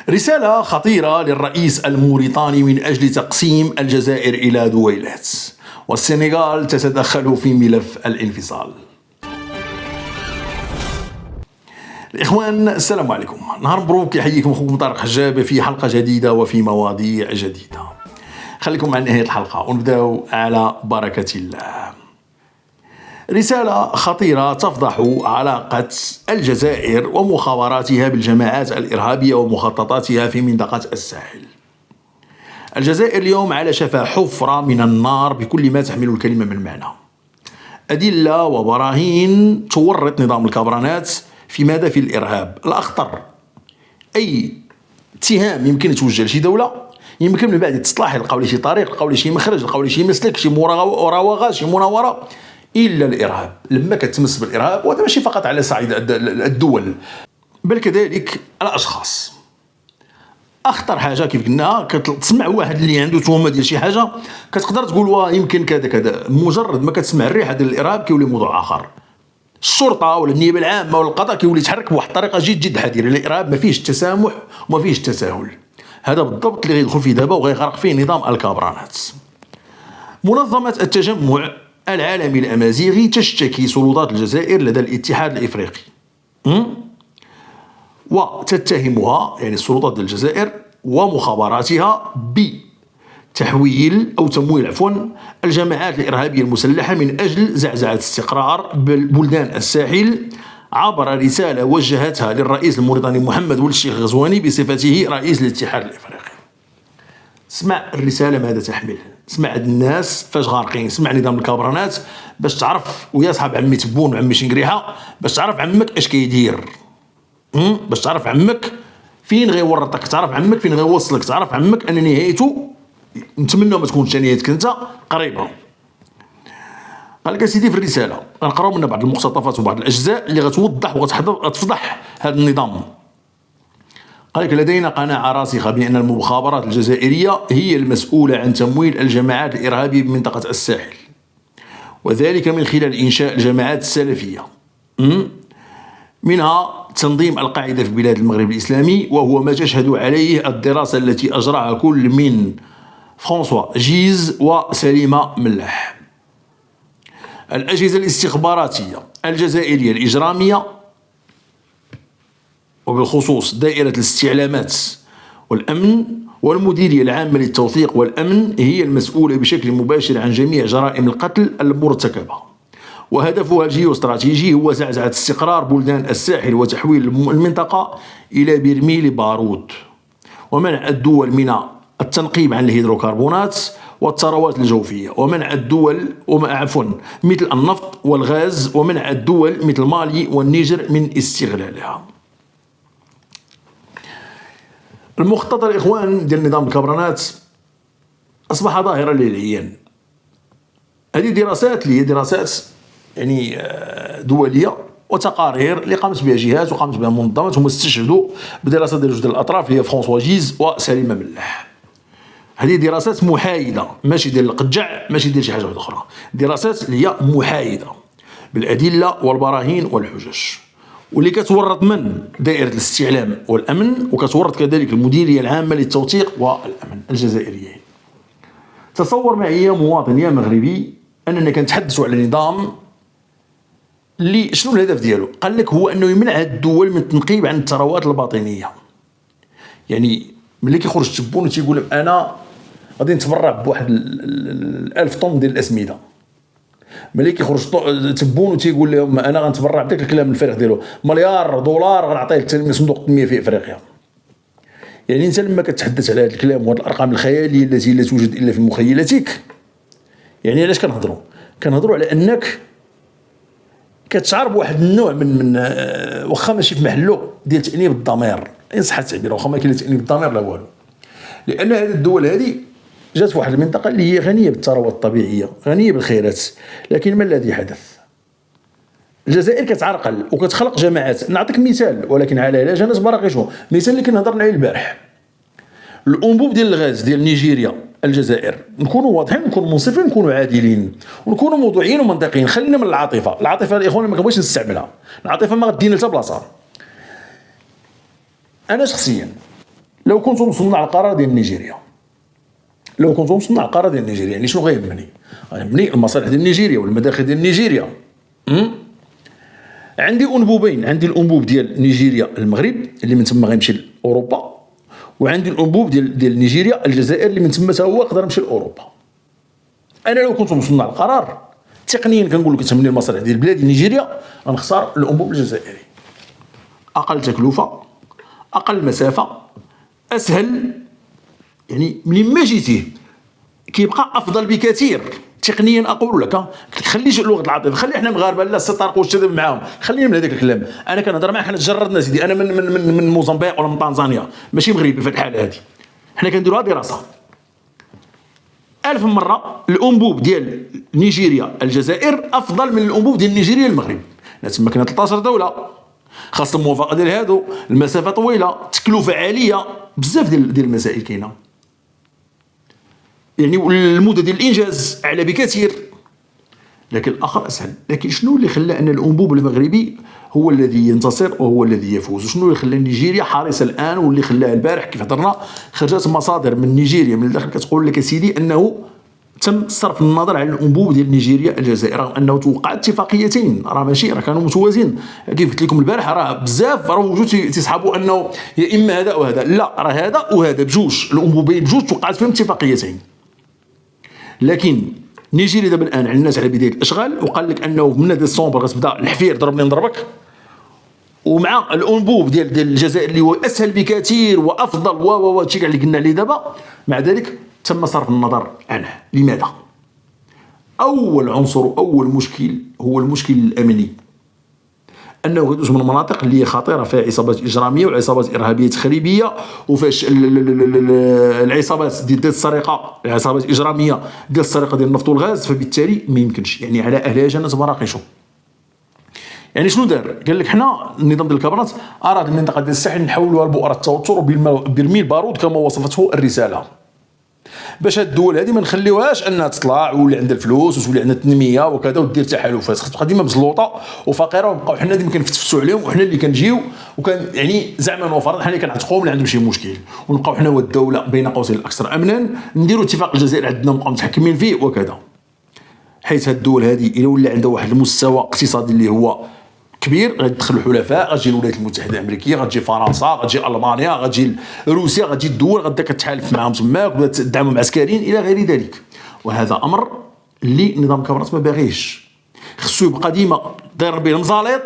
رسالة خطيرة للرئيس الموريتاني من أجل تقسيم الجزائر إلى دويلات، والسنغال تتدخل في ملف الانفصال. الإخوان السلام عليكم، نهار مبروك، يحييكم أخوكم طارق حجاب في حلقة جديدة وفي مواضيع جديدة. خليكم مع نهاية الحلقة ونبدأ على بركة الله. رسالة خطيرة تفضح علاقة الجزائر ومخابراتها بالجماعات الإرهابية ومخططاتها في منطقة الساحل. الجزائر اليوم على شفا حفرة من النار بكل ما تحمل الكلمة من معنى. أدلة وبراهين تورط نظام الكابرانات في ماذا؟ في الإرهاب الأخطر. أي اتهام يمكن يتوجه لشي دولة يمكن من بعد تصلاح لقاو لي شي طريق، لقاو لي شي مخرج، لقاو لي شي مسلك، شي مراوغات، شي مناورة، إلا الإرهاب. لما كتمس بالإرهاب، وهذا ماشي فقط على صعيد الدول بل كذلك الأشخاص. أخطر حاجة كيف قلنا كتسمع واحد اللي عنده تهمة ديال شي حاجة كتقدر تقول يمكن كذا كذا، مجرد ما كتسمع الريحة ديال الإرهاب كيولي موضوع آخر. الشرطة ولا النيابة العامة ولا القضاء كيولي يتحرك بواحد الطريقة جد حذرة. الإرهاب ما فيهش التسامح وما فيهش التساهل. هذا بالضبط اللي غيدخل فيه دابا وغيغرق فيه نظام الكابرانات. منظمة التجمع العالمي الأمازيغي تشتكي سلطات الجزائر لدى الاتحاد الإفريقي وتتهمها، يعني السلطات ديال الجزائر ومخابراتها، بتحويل أو تمويل الجماعات الإرهابية المسلحة من أجل زعزعة استقرار بلدان الساحل عبر رسالة وجهتها للرئيس الموريتاني محمد ولد الشيخ غزواني بصفته رئيس الاتحاد الإفريقي. اسمع الرسالة ماذا تحمل، اسمع الناس فاش غارقين، اسمع نظام الكابرانات باش تعرف، ويا صحاب عمي تبون وعمي شنقريحة، باش تعرف عمك اش كيدير، باش تعرف عمك فين غيورطك، تعرف عمك فين غيوصلك، تعرف عمك ان نهايته نتمنى ما تكونش نهايتك انت قريبة. قال لك سيدي في الرسالة غنقراو منها بعض المقتطفات وبعض الأجزاء اللي غتوضح وغتفضح هذا النظام. قال لك لدينا قناعة راسخة بأن المخابرات الجزائرية هي المسؤولة عن تمويل الجماعات الإرهابية بمنطقة الساحل، وذلك من خلال إنشاء الجماعات السلفية، منها تنظيم القاعدة في بلاد المغرب الإسلامي، وهو ما تشهد عليه الدراسة التي أجراها كل من فرانسوا جيز وسليمة ملاح. الأجهزة الاستخباراتية الجزائرية الإجرامية وبالخصوص دائرة الاستعلامات والأمن والمديرية العامة للتوثيق والأمن هي المسؤولة بشكل مباشر عن جميع جرائم القتل المرتكبة، وهدفها الجيوستراتيجي هو زعزعة استقرار بلدان الساحل وتحويل المنطقة إلى برميل بارود، ومنع الدول من التنقيب عن الهيدروكربونات والثروات الجوفية، ومنع الدول مثل النفط والغاز، ومنع الدول مثل مالي والنيجر من استغلالها. المخطط الإخوان ديال نظام الكابرانات أصبح ظاهرة للعيان. هذه دراسات اللي هي دراسات يعني دولية وتقارير اللي قامت بها جهات وقامت بها منظمات، هما استشهدوا بدراسة ديال جوج الأطراف اللي هي فرانسوا جيز وسليمة ملاح. هذه دراسات محايدة، ماشي ديال القجع، ماشي ديال شي حاجة أخرى، دراسات اللي هي محايدة بالأدلة والبراهين والحجج، واللي كتورط من دائرة الاستعلام والأمن، وكتورط كذلك المديرية العامة للتوثيق والأمن الجزائرية. تصور معي يا مواطن يا مغربي أننا كنتحدثوا على نظام اللي شنو الهدف ديالو؟ قال لك هو أنه يمنع الدول من التنقيب عن الثروات الباطنية. يعني ملي كيخرج تبون وتيقول لك أنا غادي نتبرع بواحد 1000 طن ديال الأسمدة، ملي كيخرج تبون وتيقول لهم انا غنتبرع بداك الكلام الفارغ ديالو مليار دولار غنعطيه لصندوق التنميه في افريقيا. يعني انت لما كتحدث على هذا الكلام وهذه الارقام الخياليه التي لا توجد الا في مخيلتك، يعني علاش كنهضروا على انك كتشعر بواحد النوع من واخا ماشي في محله ديال تانيب الضمير، ان صح التعبير، واخا ما كاين تانيب الضمير لا والو، لان هذه الدول هذه جات في واحد المنطقة اللي هي غنية بالثروات الطبيعية، غنية بالخيرات، لكن ما الذي حدث؟ الجزائر كتعرقل وكتخلق جماعات. نعطيك مثال ولكن على علاج ناس باراقيشهم، مثال اللي كنا هضرنا عليه البارح، الأنبوب ديال الغاز ديال نيجيريا الجزائر. نكونوا واضحين، نكونوا منصفين، نكونوا عادلين، ونكونوا موضوعيين ومنطقيين. خلينا من العاطفة الإخوان ما كنبغيش نستعملها، العاطفة ما غدينا حتى بلاصة. أنا شخصيا لو كنت مصنع القرار ديال نيجيريا، لو كنت مصنع القرار ديال نيجيريا، يعني شنو غيهمني؟ غيهمني المصالح ديال نيجيريا والمداخل ديال نيجيريا. عندي انبوبين، عندي الانبوب ديال نيجيريا المغرب اللي من تما غيمشي لاوروبا، وعندي الانبوب ديال نيجيريا الجزائر اللي من تما حتى هو يقدر يمشي لاوروبا. انا لو كنت مصنع القرار تقنيا كنقول لك تهمني المصالح ديال بلادي نيجيريا، غنختار الانبوب الجزائري، اقل تكلفه، اقل مسافه، اسهل، يعني منين ما جيتيه كيبقى افضل بكثير تقنيا. اقول لك خليش لغه العاطفه، خلي احنا مغاربه لا الستار والشذب معاهم، خلينا من هذاك الكلام. انا كنهضر معاك، حنا تجردنا سيدي، انا من موزمبيق ولا من طنزانيا، ماشي مغربي في الحاله هذه. حنا كنديروها دراسه 1000 مره الانبوب ديال نيجيريا الجزائر افضل من الانبوب ديال نيجيريا المغرب. تما كاين 13 دوله خاص الموافقه ديال هادو، المسافه طويله، تكلفه عاليه، بزاف ديال المسائل كاينه، يعني المده ديال الانجاز اعلى بكثير، لكن الاخر اسهل. لكن شنو اللي خلى ان الانبوب المغربي هو الذي ينتصر وهو الذي يفوز؟ شنو اللي خلى نيجيريا حريصه الان، واللي خلاها البارح كيف هضرنا خرجت مصادر من نيجيريا من الداخل كتقول لك سيدي انه تم صرف النظر على الانبوب ديال نيجيريا الجزائر، رغم انه توقعت اتفاقيتين، راه ماشي، راه كانوا متوازين. كيف قلت لكم البارح راه بزاف راه وجود تيسحبوا انه يا اما هذا وهذا، لا، راه هذا وهذا بجوج، الانبوبين بجوج توقعت فيهم اتفاقيتين. لكن نيجيريا دابا الان الناس على بدايه الاشغال، وقال لك انه من ديسمبر غتبدا الحفير ضربني نضربك، ومع الانبوب ديال الجزائر اللي هو اسهل بكثير وافضل و هادشي كاع اللي قلنا عليه دابا، مع ذلك تم صرف النظر عنه. لماذا؟ اول عنصر واول مشكل هو المشكل الامني، انه كدوز من مناطق اللي هي خطيره، فيها عصابات اجراميه وعصابات ارهابيه تخريبيه، وفاش العصابات ديال السرقه، العصابات الاجراميه ديال السرقه ديال النفط والغاز، فبالتالي ما يمكنش يعني على اهلها جنات مراقشه. يعني شنو دار؟ قال لك حنا النظام ديال الكابرات اراد المنطقه ديال الساحل نحولوها لبؤره التوتر وبرميل بارود كما وصفته الرساله، باش هاد الدول هذه ما نخليوهاش انها تطلع ويولي عندها الفلوس وتولي عندها التنميه وكذا ودير تحالفات، خاص تبقى ديما مزلوطه وفقيره، ونبقاو حنا ديما كنفتفتوا عليهم، وحنا اللي كنجيو وكان يعني زعما نفرض حنا اللي كنعتقوهم اللي عندهم شي مشكل، ونبقاو حنا هو الدوله بين قوسين الاكثر امنا، نديروا اتفاق الجزائر عندنا ونبقاو متحكمين فيه وكذا. حيث هاد الدول هذه الى ولا عندها واحد المستوى اقتصادي اللي هو كبير، غتدخل الحلفاء، غتجي الولايات المتحده الامريكيه، غتجي فرنسا، غتجي المانيا، غتجي روسيا، غتجي الدول غتبدا كتحالف معاهم تماك وتبدا تدعمهم عسكريا الى غير ذلك. وهذا امر اللي نظام كابرات ما باغيش، خصو يبقى ديما داير به المزاليط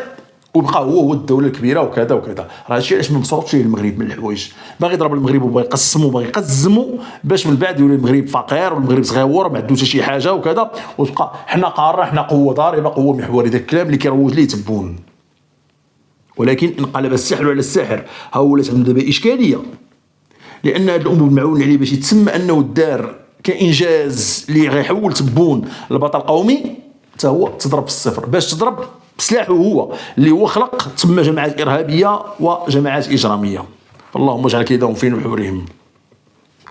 ويبقى هو الدوله الكبيره وكذا وكذا. راه هادشي علاش ما مصروفش المغرب من الحوايج، باغي يضرب المغرب وباغي يقسمو وباغي يقزمو باش من بعد يولي المغرب فقير والمغرب صغيور ما عندوش شي حاجه وكذا، وتبقى حنا قاره، حنا قوه ضاربه، قوه محوريه، داك الكلام اللي كيروج ليه تبون. ولكن انقلب السحر على الساحر، ها ولات عندنا دابا اشكاليه، لان هاد الانبوب المعون عليه باش يتسمى انه دار كانجاز اللي غيحول تبون لبطل قومي، حتى هو تضرب في الصفر، باش تضرب بسلاحه هو اللي هو خلق تسمى جماعات ارهابيه وجماعات اجراميه. اللهم اجعل كيدهم في نحورهم.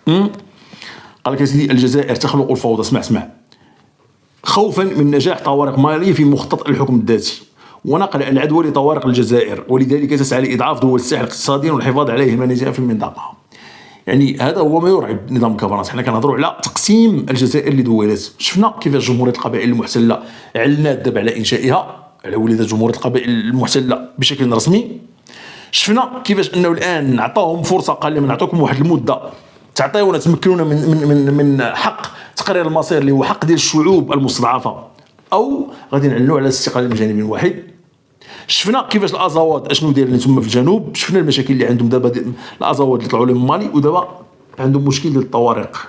قال لك يا سيدي الجزائر تخلق الفوضى، اسمع خوفا من نجاح طوارق مالي في مخطط الحكم الذاتي ونقل العدوى لطوارق الجزائر، ولذلك تسعى لاضعاف دول الساحل اقتصاديا والحفاظ على هيمنتها في المنطقه. يعني هذا هو ما يرعب نظام الكابرات. حنا كنهضروا على تقسيم الجزائر لدولات، شفنا كيفاش جمهوريه القبائل المحتله اعلنت دابا على انشائها، على ولادة جمهوريه القبائل المحتله بشكل رسمي. شفنا كيفاش انه الان عطاهم فرصه، قال لهم نعطيكم واحد المده تعطيونا تمكنونا من حق تقرير المصير اللي هو حق ديال الشعوب المستضعفه، او غادي نعلنوا على الاستقلال من جانب واحد. شفنا كيفاش الازاواد اشنو دايرين تما في الجنوب، شفنا المشاكل اللي عندهم دابا الازاواد اللي طلعوا لهم مالي، ودابا عندهم مشكل ديال الطوارق،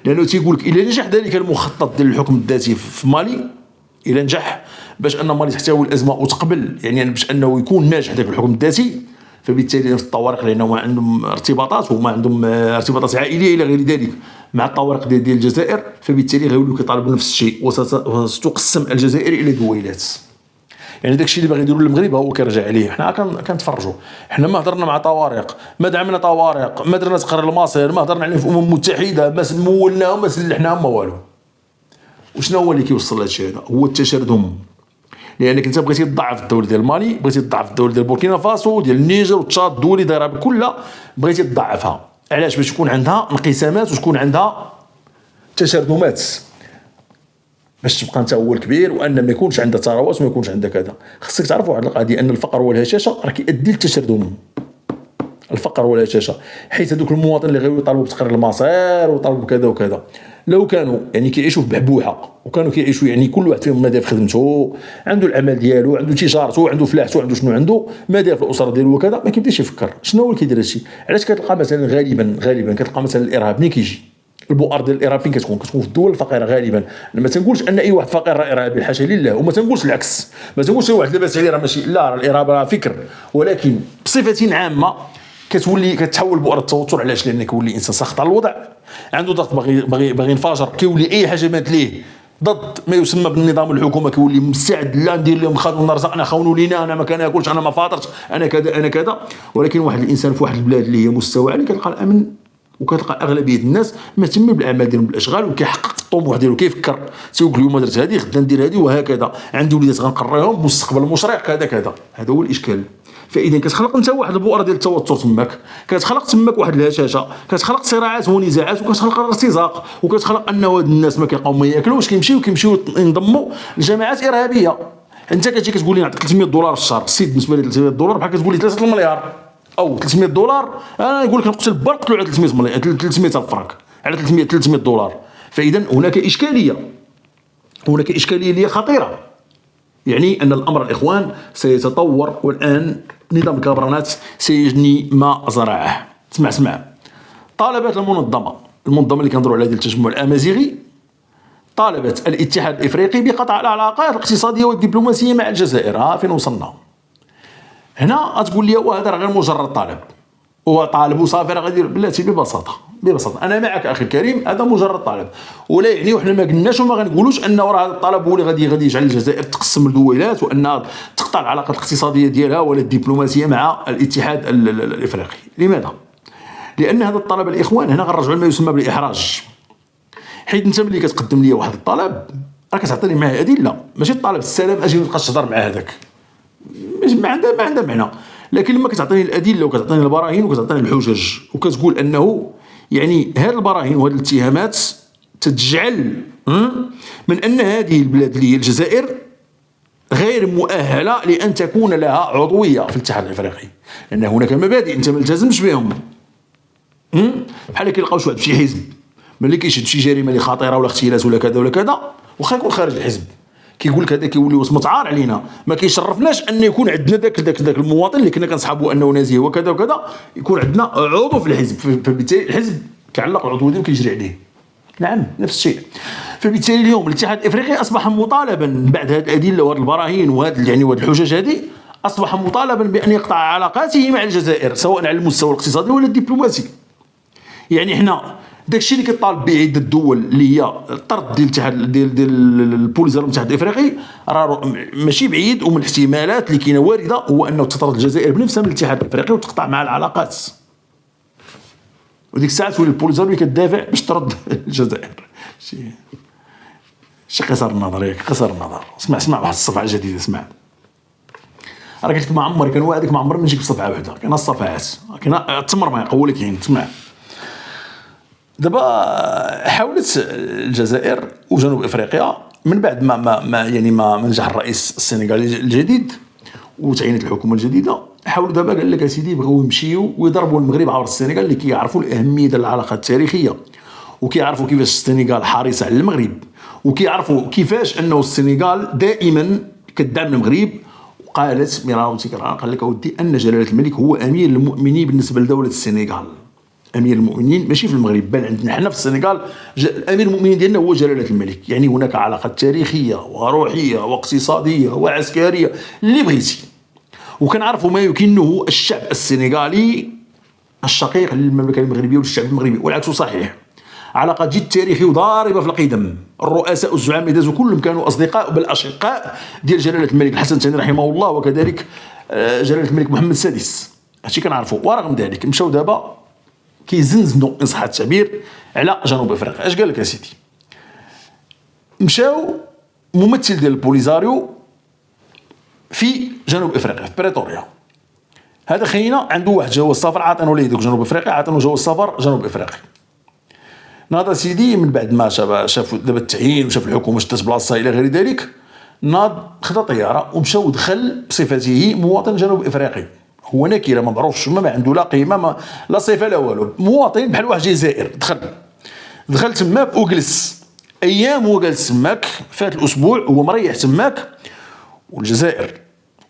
لانه تيقول لك الا نجح ذلك المخطط ديال الحكم الذاتي في مالي، الا نجح باش ان مالي تحتوي الازمه وتقبل، يعني باش انه يكون ناجح ذاك الحكم الذاتي، فبالتالي في الطوارق لانه عندهم ارتباطات وما عندهم ارتباطات عائليه الى غير ذلك مع الطوارق ديال الجزائر، فبالتالي غيولوا كيطالبوا نفس الشيء، وستقسم الجزائر الى دويلات. يعني داكشي اللي باغي يديروا المغرب هو كيرجع عليه. حنا كنتفرجوا، حنا ما هضرنا مع طوارق، ما دعمنا طوارق، ما درنا تقرير المصير، ما هضرنا عليهم في الامم المتحده، ما مولناهم، ما سلحناهم، ما والو. وشنو هو اللي كيوصل لهادشي هذا؟ هو التشرذم. لانك انت بغيتي تضعف الدوله ديال مالي، بغيتي تضعف الدوله ديال بوركينا فاسو، ديال النيجر وتشاد، الدول اللي دايره كلها بغيتي تضعفها. علاش؟ باش تكون عندها انقسامات وتكون عندها تشرذمات، باش تبقى انت هو الكبير، وان ما يكونش عندها ثروات وما يكونش عندها كذا. خصك تعرف واحد القضيه، ان الفقر والهشاشه راه كيؤدي للتشرذم. الفقر والهشاشه، حيت هذوك المواطنين اللي غير يطالبوا بتقرير المصير وطالبوا بكذا وكذا، لو كانوا يعني كيعيشوا في بحبوحه، وكانوا كيعيشوا يعني كل واحد فيهم مادا في خدمته، عنده العمل ديالو، عنده تجارته، عنده فلاحته، عنده شنو عنده مادا في الاسره ديالو وكذا، ما كيبداش يفكر شنو هو اللي كيدير هادشي. علاش كتلقى مثلا غالبا كتلقى مثلا الارهاب ملي كيجي، البؤر ديال الارهاب فين كتكون في الدول الفقيره غالبا. انا ما تنقولش ان اي واحد فقير راه ارهابي، الحاشا لله، وما تنقولش العكس، ما تنقولش واحد لاباس عليه راه ماشي، لا، راه الارهاب راه فكر، ولكن بصفه عامه كتولي كتحول بؤر التوتر. علاش؟ لان كيولي انسان ساخط على الوضع، عنده ضغط، باغي ينفجر، كيولي اي حاجه مات ليه ضد ما يسمى بالنظام الحكومه، كيولي مستعد، لا ندير لهم خذوا رزقنا، خونوا لينا، انا ما كناكلش، انا ما فاطرش، انا كذا انا كذا. ولكن واحد الانسان في واحد البلاد اللي هي مستوى عالي كتلقى الامن، وكتلقى اغلبيه الناس مهتمين بالاعمال ديالهم، بالاشغال، وكيحقق الطموح ديالو، كيفكر تيقول اليوم درت هذه، غدا ندير هذه، وهكذا. عندي وليدات غنقريهم مستقبل مشرق كذا كذا. هذا هو الاشكال. فاذا كتخلق انت واحد البؤره ديال التوتر تماك، كتخلق تماك واحد الهشاشه، كتخلق صراعات ونزاعات، وكتخلق ارتزاق، وكتخلق ان هاد الناس ما كيبقاو ما ياكلوش، كيمشيو ينضموا لجماعات ارهابيه. انت كتجي كتقول لي نعطيك $300 في الشهر، السيد بالنسبه لي $300 بحال كتقول لي 3 مليار او $300. انا نقول لك نقتل با نقتلو على 300 مليون، 300 الف فرنك، على $300. فاذا هناك اشكاليه، هناك اشكاليه اللي هي خطيره. يعني ان الامر الاخوان سيتطور، والان نظام الكابرانات سيجني ما زرعه. اسمع، طالبت المنظمه اللي كنهضروا عليها ديال التجمع الامازيغي، طالبت الاتحاد الافريقي بقطع العلاقات الاقتصاديه والدبلوماسيه مع الجزائر. فين وصلنا هنا؟ تقول لي وهذا غير مجرد طالب، هو طالب وصافي، راه غادي بلاتي ببساطه انا معك اخي الكريم، هذا مجرد طالب، ولا يعني وحنا ما قلناش وما غنقولوش انه راه هذا الطلب هو اللي غادي يجعل الجزائر تقسم لدولات، وان تقطع العلاقات الاقتصاديه ديالها ولا الدبلوماسيه مع الاتحاد الافريقي. لماذا؟ لان هذا الطلب الاخوان هنا غنرجعوا لما يسمى بالاحراج. حيت انت ملي كتقدم لي واحد الطلب راه كتعطيني معاه ادله، ماشي الطلب السلام اجي ما نبقاش تهضر مع هذاك، ما عندها معنى. لكن لما كتعطيني الادله وكتعطيني البراهين وكتعطيني الحجج، وكتقول انه يعني هذه البراهين وهذه الاتهامات تجعل من ان هذه البلاد اللي هي الجزائر غير مؤهله لان تكون لها عضويه في الاتحاد الافريقي، لان هناك مبادئ انت ما التزمش بهم. بحال كيلقاو شي واحد في شي حزب ملي كيشد شي جريمه اللي خطيره ولا اختلاس ولا كذا ولا كذا، واخا يكون خارج الحزب، كيقول لك هذا كيولي وصمه عار علينا، ما كيشرفناش ان يكون عندنا ذاك المواطن اللي كنا كنصحابوا انه نزيه وكذا وكذا، يكون عندنا عضو في الحزب، فبالتالي الحزب كيعلق العضو ديالو كيجري عليه. نعم نفس الشيء. فبالتالي اليوم الاتحاد الافريقي اصبح مطالبا بعد هذه الادله وهذه البراهين وهذه يعني وهذه الحجج هذه، اصبح مطالبا بان يقطع علاقاته مع الجزائر سواء على المستوى الاقتصادي ولا الدبلوماسي. يعني حنا داكشي اللي كيطالب به عده الدول اللي هي الطرد ديال الاتحاد ديال البوليزار الاتحاد الافريقي، راه ماشي بعيد، ومن الاحتمالات اللي كاينه وارده هو انه تطرد الجزائر بنفسها من الاتحاد الافريقي وتقطع مع العلاقات، وديك الساعه تولي البوليزار اللي كتدافع باش ترد الجزائر. شي قصر النظر، ياك قصر النظر. اسمع واحد الصفعه جديده. اسمع، راه قلت لك ما عمري كنوعدك، ما عمري نجيك بصفعه وحده، كاين الصفعات، كاين التمر ما يقول لك يعني. تسمع دابا حاولت الجزائر وجنوب افريقيا من بعد ما نجح الرئيس السنغالي الجديد وتعينت الحكومه الجديده، حاولوا دابا قال لك اسيدي بغاو يمشيو ويضربوا المغرب عبر السنغال، اللي كيعرفوا الاهميه ديال العلاقات التاريخيه، وكيعرفوا كيفاش السنغال حريصه على المغرب، وكيعرفوا كيفاش انه السنغال دائما كتدعم المغرب. وقالت مرارا وتكرارا، قال لك اودي ان جلاله الملك هو امير المؤمنين بالنسبه لدوله السنغال، امير المؤمنين ماشي في المغرب بل عندنا حنا في السنغال، امير المؤمنين ديالنا هو جلاله الملك. يعني هناك علاقات تاريخيه وروحيه واقتصاديه وعسكريه اللي بغيتي، وكنعرفوا ما يكنه الشعب السنغالي الشقيق للمملكه المغربيه والشعب المغربي، والعكس صحيح. علاقات جد تاريخيه وضاربه في القدم. الرؤساء والزعماء اللي دازوا كلهم كانوا اصدقاء بل اشقاء ديال جلاله الملك الحسن الثاني رحمه الله، وكذلك جلاله الملك محمد السادس. هادشي كنعرفوا. ورغم ذلك مشاو دابا كيزنزنوا ان صح التعبير على جنوب افريقيا. اش قال لك اسيدي؟ مشاو ممثل ديال البوليزاريو في جنوب افريقيا في بريتوريا. هذا خينا عنده واحد جواز سفر عاطينه ليه دوك جنوب افريقيا، عاطينه جواز سفر جنوب افريقيا. ناض سيدي من بعد ما شاف دابا التعيين وشاف الحكومه شدت بلاصتها الى غير ذلك، ناض خدا طياره ومشى ودخل بصفته مواطن جنوب افريقي. هو نكره ما معروفش، ما عنده لا قيمه، ما لا صفه لا والو، مواطن بحال واحد جزائر. دخل تماك وجلس ايام، هو جالس تماك فات الاسبوع هو مريح تماك. والجزائر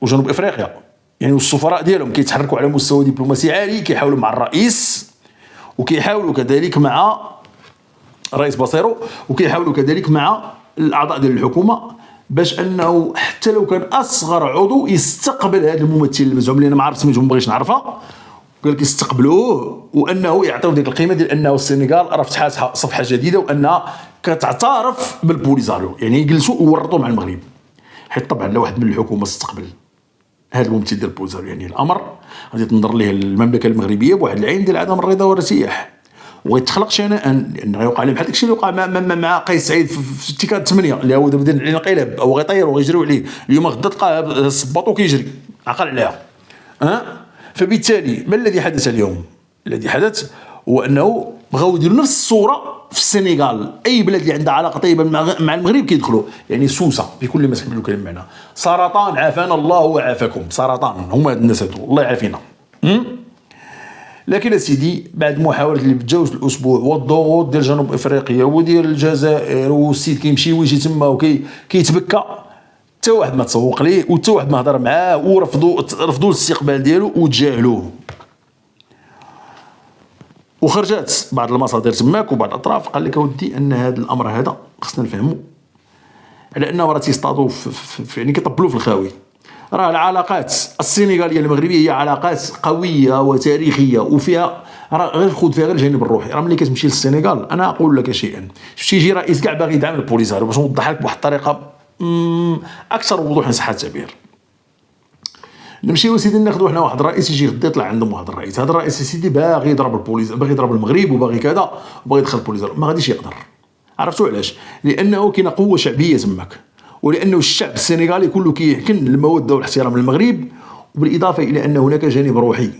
وجنوب افريقيا يعني والسفراء ديالهم كيتحركوا على مستوى دبلوماسي عالي، كيحاولوا مع الرئيس وكيحاولوا كذلك مع رئيس باصيرو، وكيحاولوا كذلك مع الاعضاء ديال الحكومه، باش انه حتى لو كان اصغر عضو يستقبل هذا الممثل المزعوم اللي انا ما عرفت سميتو، ما بغيتش نعرفها، قال لك يستقبلوه وانه يعطيو ديك القيمه ديال انه السنغال راه فتحات صفحه جديده وانها كتعترف بالبوليزاريو، يعني يجلسوا ويورطوا مع المغرب. حيت طبعا لو واحد من الحكومه استقبل هذا الممثل ديال البوليزاريو يعني الامر غادي تنظر ليه المملكه المغربيه بواحد العين ديال عدم الرضا والارتياح، ويتخلق شناء لان غيوقع عليه بحال داكشي اللي وقع مع قيس سعيد في التيكاد 8 اللي هو دابا داير الانقلاب، او غيطيروا ويجريو عليه اليوم غدا تلقاه صباطو كيجري عقل عليها. فبالتالي ما الذي حدث اليوم؟ الذي حدث هو انه بغاو يديروا نفس الصوره في السنغال. اي بلاد اللي عندها علاقه طيبه مع المغرب كيدخلوا، يعني سوسه بكل ما تحمل الكلمه معنى، سرطان عافانا الله وعافاكم، سرطان هما هاد الناس هادو الله يعافينا. لكن سيدي بعد محاولة اللي بتجاوز الاسبوع والضغوط ديال جنوب افريقيا وديال الجزائر، والسيد كيمشي ويجي تما وكيتبكى، حتى واحد ما تسوق ليه وحتى واحد ما هضر معاه، ورفضوا الاستقبال ديالو وتجاهلوه. وخرجت بعض المصادر تماك وبعض الاطراف قال لك اودي ان هذا الامر هذا خصنا نفهموا على انه راه تيصطادوا يعني كيطبلوا في الخاوي. راه العلاقات السنغاليه المغربيه هي علاقات قويه وتاريخيه وفيها، راه غير خذ فيها غير الجانب الروحي. راه ملي كتمشي للسنغال انا اقول لك شيئا، شفتي يجي رئيس كاع باغي يدعم البوليزاريو باش نوضح لك بواحد الطريقه اكثر وضوح ان صح التعبير. نمشيو سيدي ناخذوا حنا واحد الرئيس يجي غدا يطلع عندهم واحد الرئيس، هذا الرئيس سيدي باغي يضرب البوليزاريو، باغي يضرب المغرب وباغي كذا وباغي يدخل البوليزاريو، ما غاديش يقدر. عرفتوا علاش؟ لانه كاينه قوه شعبيه تماك، ولانه الشعب السنغالي كله كيحكن الموده والاحترام للمغرب، وبالاضافه الى ان هناك جانب روحي.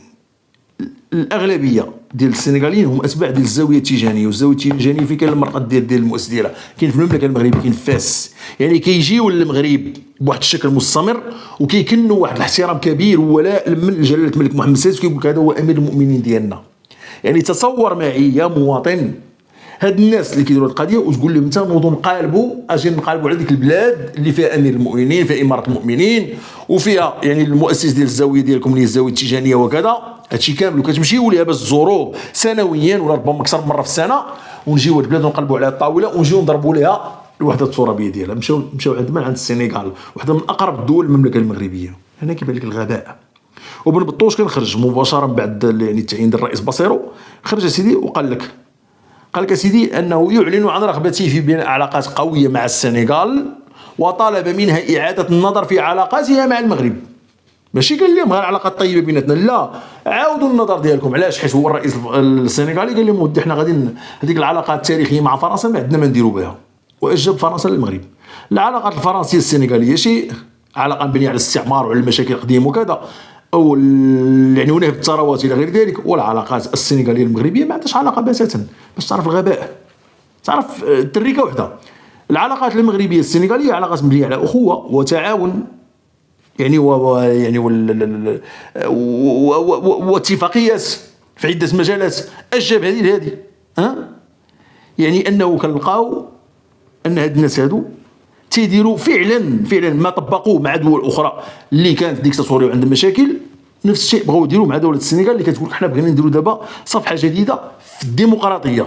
الاغلبيه ديال السنغاليين هم اتباع ديال الزاويه التيجانيه، والزاويه التيجانيه فين كاين المرقد ديال المؤسس ديالها، كاين في المملكه المغربيه، كاين في فاس، يعني كيجيو للمغرب بواحد الشكل مستمر وكيكنوا واحد الاحترام كبير وولاء من جلاله الملك محمد السادس، كيقول لك هذا هو امير المؤمنين ديالنا. يعني تصور معي يا مواطن هاد الناس اللي كيديروا القضيه وتقول لهم انت نوضوا نقالبوا اجي نقالبوا على ديك البلاد اللي فيها امير المؤمنين، فيها اماره المؤمنين، وفيها يعني المؤسس ديال الزاويه ديالكم اللي هي الزاويه التيجانيه وكذا. هادشي كامل وكتمشيو ليها باش تزوروه سنويا ولا ربما اكثر من مره في السنه، ونجيو هاد البلاد ونقلبوا عليها الطاوله ونجيو نضربوا لها الوحده الترابيه ديالها. مشاو عند السنغال، وحده من اقرب الدول للمملكه المغربيه. هنا كيبان لك الغباء. وبن بطوش كان خرج مباشره بعد يعني التعيين ديال الرئيس باصيرو، خرج سيدي وقال لك سيدي انه يعلن عن رغبته في بناء علاقات قويه مع السنغال، وطالب منها اعاده النظر في علاقاتها مع المغرب. ماشي قال لهم غير علاقات طيبه بيناتنا، لا، عاودوا النظر ديالكم. علاش؟ حيت هو الرئيس السنغالي قال لهم ودي حنا غادي هذيك العلاقات التاريخيه مع فرنسا ما عندنا ما نديروا بها، واجب فرنسا للمغرب. العلاقات الفرنسيه السنغاليه شيء، علاقه مبنيه على الاستعمار وعلى المشاكل القديمه وكذا، او يعني ونهب الثروات الى غير ذلك. والعلاقات السنغاليه المغربيه ما عندهاش علاقه بتاتا. باش تعرف الغباء، تعرف التريكه وحده. العلاقات المغربيه السنغاليه علاقات مبنيه على اخوه وتعاون، يعني واتفاقيات في عده مجالات اجاب هذه يعني انه كنلقاو ان هاد الناس هادو تيديروا فعلا ما طبقوه مع دول اخرى اللي كانت ديكتاتوريه وعندها مشاكل. نفس الشيء بغاو يديروه مع دوله السنغال اللي كتقول حنا بغينا نديروا دابا صفحه جديده في الديمقراطيه،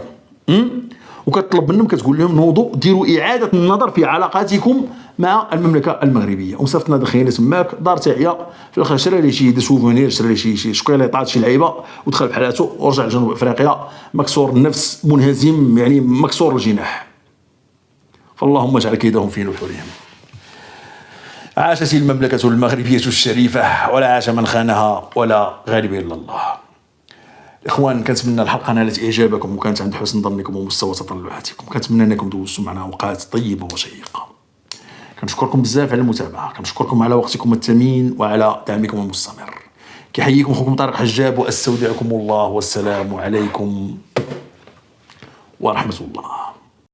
وكتطلب منهم كتقول لهم نوضوا ديروا اعاده النظر في علاقاتكم مع المملكه المغربيه. وصيفطنا دخلنا تماك دار تاعيه في الاخر، شرا لي شي سوفونير، شرا لي شي شوكولاتات، شي لعيبه، ودخل بحالاتو ورجع لجنوب افريقيا مكسور النفس، منهزم، يعني مكسور الجناح. فاللهم اجعل كيدهم في نحورهم. عاشت المملكه المغربيه الشريفه، ولا عاش من خانها، ولا غالب الا الله. اخوان، كنتمنى الحلقه نالت اعجابكم وكانت عند حسن ظنكم ومستوى تطلعاتكم. كنتمنى انكم دوزتوا معنا اوقات طيبه وشيقه. كنشكركم بزاف على المتابعة، كنشكركم على وقتكم الثمين وعلى دعمكم المستمر. كيحييكم خوكم طارق حجاب، واستودعكم الله، والسلام عليكم ورحمة الله.